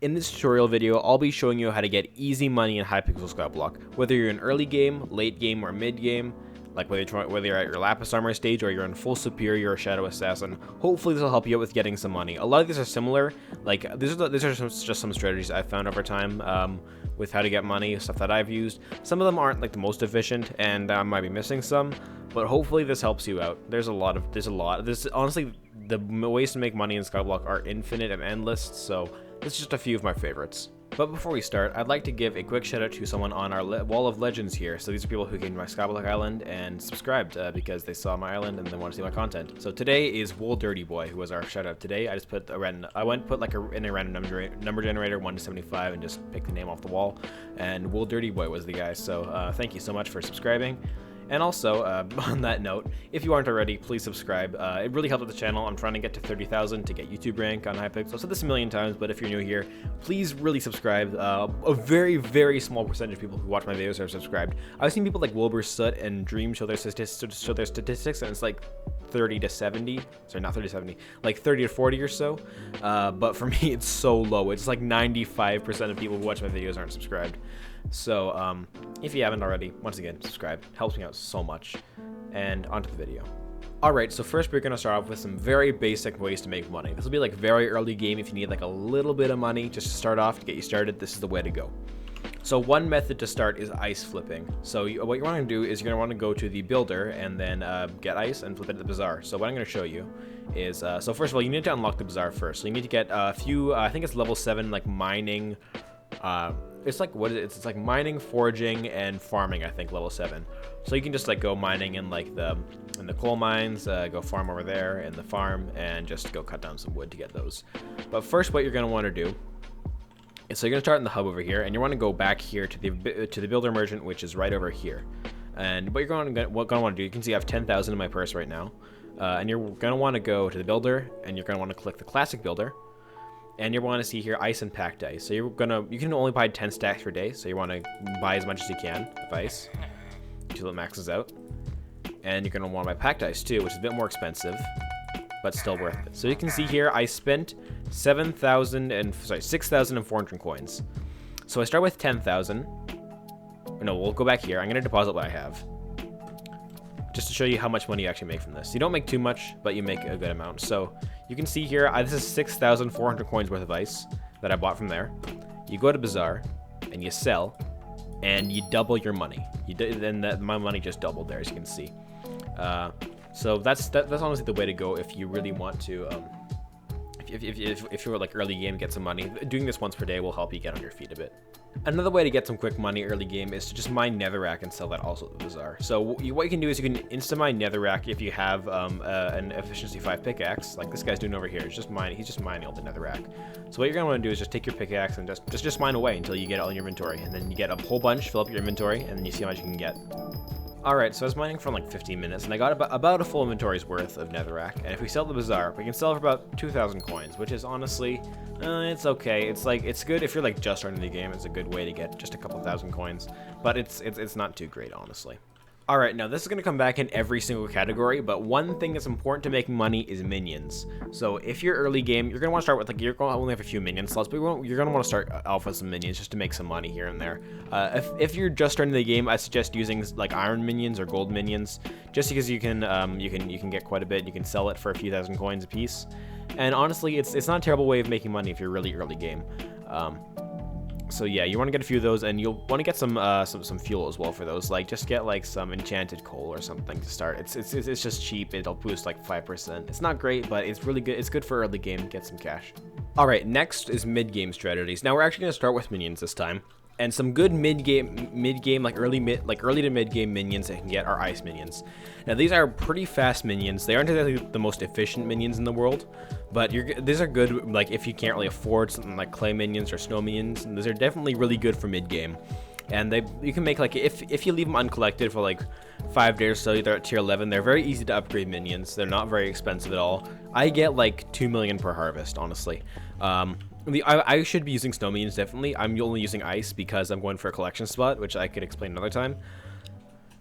In this tutorial video, I'll be showing you how to get easy money in Hypixel Skyblock. Whether you're in early game, late game, or mid game, like whether you're at your Lapis Armor stage or you're in full Superior or Shadow Assassin, hopefully this will help you out with getting some money. A lot of these are similar. Like these are just some strategies I've found over time with how to get money, stuff that I've used. Some of them aren't like the most efficient, and I might be missing some, but hopefully this helps you out. There's a lot. Honestly, the ways to make money in Skyblock are infinite and endless. So this is just a few of my favorites. But before we start, I'd like to give a quick shout out to someone on our Wall of Legends here. So these are people who came to my Skyblock island and subscribed because they saw my island and they want to see my content. So today is Wool Dirty Boy, who was our shout out today. I just put a random, in a random number generator 1 to 75 and just picked the name off the wall. And Wool Dirty Boy was the guy. So thank you so much for subscribing. And also, on that note, if you aren't already, please subscribe. It really helps with the channel. I'm trying to get to 30,000 to get YouTube rank on HYPIXEL. I've said this a million times, but if you're new here, please really subscribe. A very, very small percentage of people who watch my videos are subscribed. I've seen people like Wilbur Soot and Dream show their statistics, and it's like 30 to 70. Sorry, not 30 to 70. Like 30 to 40 or so. But for me, it's so low. It's like 95% of people who watch my videos aren't subscribed. So if you haven't already, once again, subscribe. It helps me out so much. And onto the video. Alright, so first we're going to start off with some very basic ways to make money. This will be like very early game if you need like a little bit of money just to start off, to get you started. This is the way to go. So one method to start is ice flipping. So what you want to do is you're going to want to go to the builder and then get ice and flip it at the bazaar. So what I'm going to show you is, so first of all, you need to unlock the bazaar first. So you need to get a few, I think it's level 7, like mining, it's like, what is it? It's like mining, foraging, and farming, I think, level 7. So you can just like go mining in like in the coal mines, go farm over there in the farm, and just go cut down some wood to get those. But first, what you're going to want to do is, so you're going to start in the hub over here, and you want to go back here to the builder merchant, which is right over here. And what you're going to want to do, you can see I have 10,000 in my purse right now, and you're going to want to go to the builder, and you're going to want to click the classic builder. And you want to see here ice and packed ice. So you can only buy 10 stacks per day. So you want to buy as much as you can of ice until it maxes out. And you're going to want to buy packed ice too, which is a bit more expensive, but still worth it. So you can see here I spent 6,400 coins. So I start with 10,000. No, we'll go back here. I'm going to deposit what I have, just to show you how much money you actually make from this. You don't make too much, but you make a good amount. So you can see here, this is 6,400 coins worth of ice that I bought from there. You go to Bazaar, and you sell, and you double your money. My money just doubled there, as you can see. So that's honestly the way to go if you really want to, if you're like early game, get some money. Doing this once per day will help you get on your feet a bit. Another way to get some quick money early game is to just mine netherrack and sell that also at the bazaar. So what you can do is you can insta-mine netherrack if you have an efficiency 5 pickaxe, like this guy's doing over here. He's just mining all the netherrack. So what you're going to want to do is just take your pickaxe and just mine away until you get it all in your inventory. And then you get a whole bunch, fill up your inventory, and then you see how much you can get. Alright, so I was mining for like 15 minutes, and I got about a full inventory's worth of netherrack. And if we sell the bazaar, we can sell for about 2,000 coins, which is honestly, it's okay. It's good if you're like just starting the game. It's a good way to get just a couple thousand coins, but it's not too great, honestly. Alright, now this is going to come back in every single category, but one thing that's important to making money is minions. So if you're early game, you're going to want to start with, like, you're going to only have a few minion slots, but you're going to want to start off with some minions just to make some money here and there. If you're just starting the game, I suggest using like iron minions or gold minions, just because you can get quite a bit. You can sell it for a few thousand coins a piece. And honestly, it's not a terrible way of making money if you're really early game. So yeah, you want to get a few of those, and you'll want to get some fuel as well for those. Like, just get like some enchanted coal or something to start. It's just cheap. It'll boost like 5%. It's not great, but it's really good. It's good for early game. Get some cash. All right, next is mid game strategies. Now we're actually gonna start with minions this time. And some good mid game, like early to mid game minions that you can get are ice minions. Now these are pretty fast minions. They aren't exactly the most efficient minions in the world, but these are good. Like if you can't really afford something like clay minions or snow minions, these are definitely really good for mid game. And you can make like if you leave them uncollected for like 5 days or so, they're at tier 11. They're very easy to upgrade minions. They're not very expensive at all. I get like 2 million per harvest, honestly. I should be using snow minions, definitely. I'm only using ice because I'm going for a collection spot, which I could explain another time.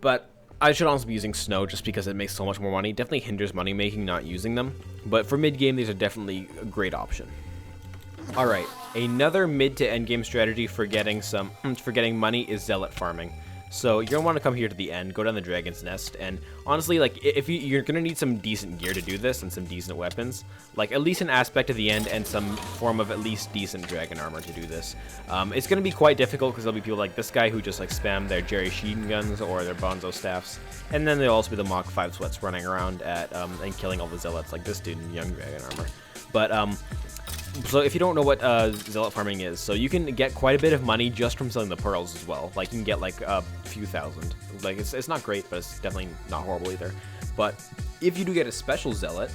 But I should also be using snow just because it makes so much more money. It definitely hinders money making not using them. But for mid game, these are definitely a great option. Alright, another mid to end game strategy for getting money is Zealot Farming. So you're gonna want to come here to the end, go down the Dragon's Nest, and honestly, like, if you're gonna need some decent gear to do this and some decent weapons, like at least an aspect of the end and some form of at least decent dragon armor to do this. It's gonna be quite difficult because there'll be people like this guy who just like spam their Jerry Sheen guns or their Bonzo staffs, and then there'll also be the Mach 5 sweats running around at and killing all the zealots like this dude in young dragon armor. But so if you don't know what Zealot Farming is, so you can get quite a bit of money just from selling the pearls as well. Like you can get like a few thousand. Like it's not great, but it's definitely not horrible either. But if you do get a special zealot,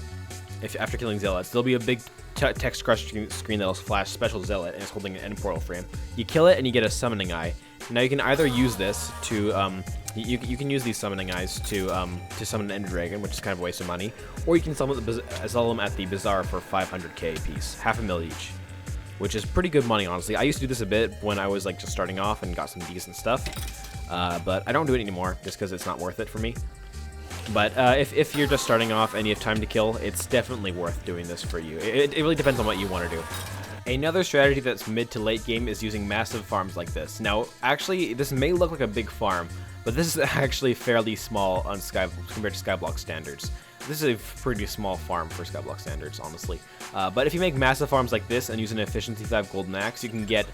after killing zealots, there'll be a big text screen that'll flash special zealot and it's holding an end portal frame. You kill it and you get a summoning eye. Now you can either use this to you can use these summoning eyes to summon an Ender Dragon, which is kind of a waste of money, or you can sell them at the bazaar for 500k a piece, $500,000 each, which is pretty good money, honestly. I used to do this a bit when I was like just starting off and got some decent stuff, but I don't do it anymore just because it's not worth it for me. But if you're just starting off and you have time to kill, it's definitely worth doing this for you. It really depends on what you want to do. Another strategy that's mid to late game is using massive farms like this. Now, actually, this may look like a big farm, but this is actually fairly small on compared to Skyblock standards. This is a pretty small farm for Skyblock standards, honestly. But if you make massive farms like this and use an efficiency 5 golden axe, you can get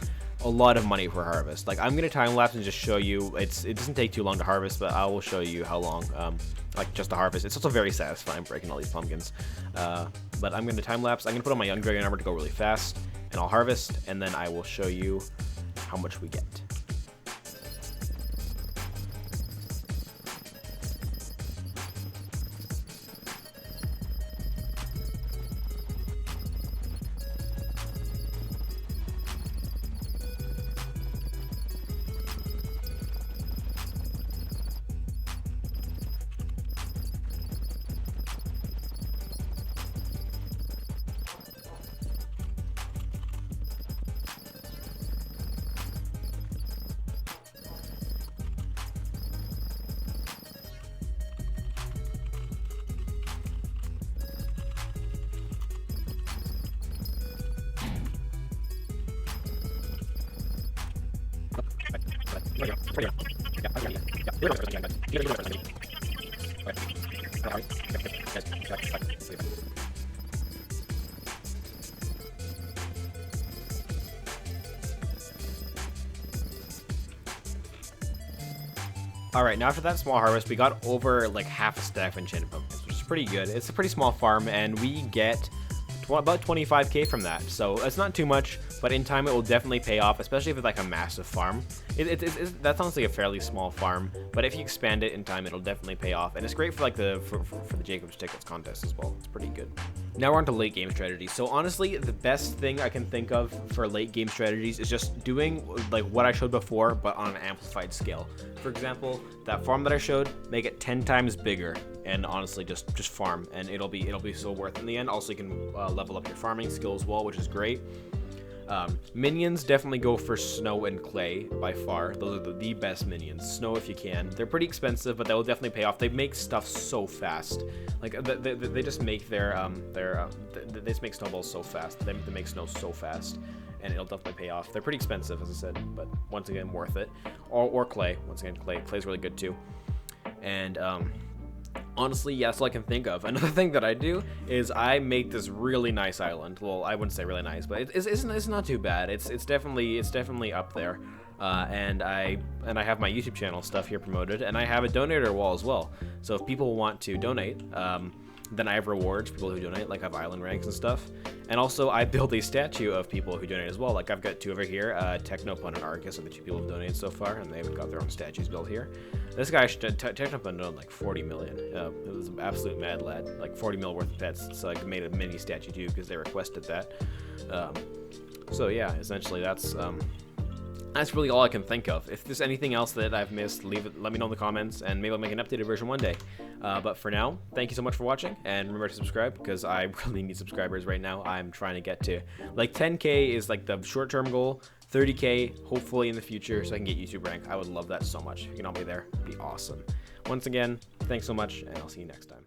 a lot of money per harvest. Like, I'm gonna time lapse and just show you. It doesn't take too long to harvest, but I will show you how long. Like just to harvest. It's also very satisfying breaking all these pumpkins. But I'm gonna time lapse. I'm gonna put on my young dragon armor to go really fast, and I'll harvest, and then I will show you how much we get. Alright, now after that small harvest, we got over like half a stack of enchanted pumpkins, which is pretty good. It's a pretty small farm, and we get about 25k from that, so it's not too much, but in time it will definitely pay off, especially if it's like a massive farm. That's honestly a fairly small farm, but if you expand it in time, it'll definitely pay off, and it's great for like for the Jacob's Tickets contest as well. It's pretty good. Now we're on to late game strategy. So honestly, the best thing I can think of for late game strategies is just doing like what I showed before, but on an amplified scale. For example, that farm that I showed, make it 10 times bigger, and honestly just farm, and it'll be so worth it in the end. Also, you can level up your farming skill as well, which is great. Minions definitely go for snow and clay by far. Those are the best minions. Snow if you can. They're pretty expensive, but they will definitely pay off. They make stuff so fast. Like they just make they just make snowballs so fast. They make snow so fast, and it'll definitely pay off. They're pretty expensive, as I said, but once again worth it. Or clay. Once again, clay's really good too. And honestly, yeah, that's all I can think of. Another thing that I do is I make this really nice island. Well, I wouldn't say really nice, but it's not too bad. It's definitely up there. And I have my YouTube channel stuff here promoted, and I have a donator wall as well. So if people want to donate, then I have rewards for people who donate, like I have island ranks and stuff. And also I build a statue of people who donate as well. Like I've got two over here, Technopun and Arcus are the two people who've donated so far, and they've got their own statues built here. This guy, Technopun, donated like 40 million. It was an absolute mad lad, like 40 mil worth of pets. So I made a mini statue too because they requested that. So yeah, essentially that's really all I can think of. If there's anything else that I've missed, let me know in the comments, and maybe I'll make an updated version one day. But for now, thank you so much for watching, and remember to subscribe, because I really need subscribers right now. I'm trying to get to, like, 10k is like the short-term goal, 30k hopefully in the future, so I can get YouTube rank. I would love that so much. If you can all be there, it'd be awesome. Once again, thanks so much, and I'll see you next time.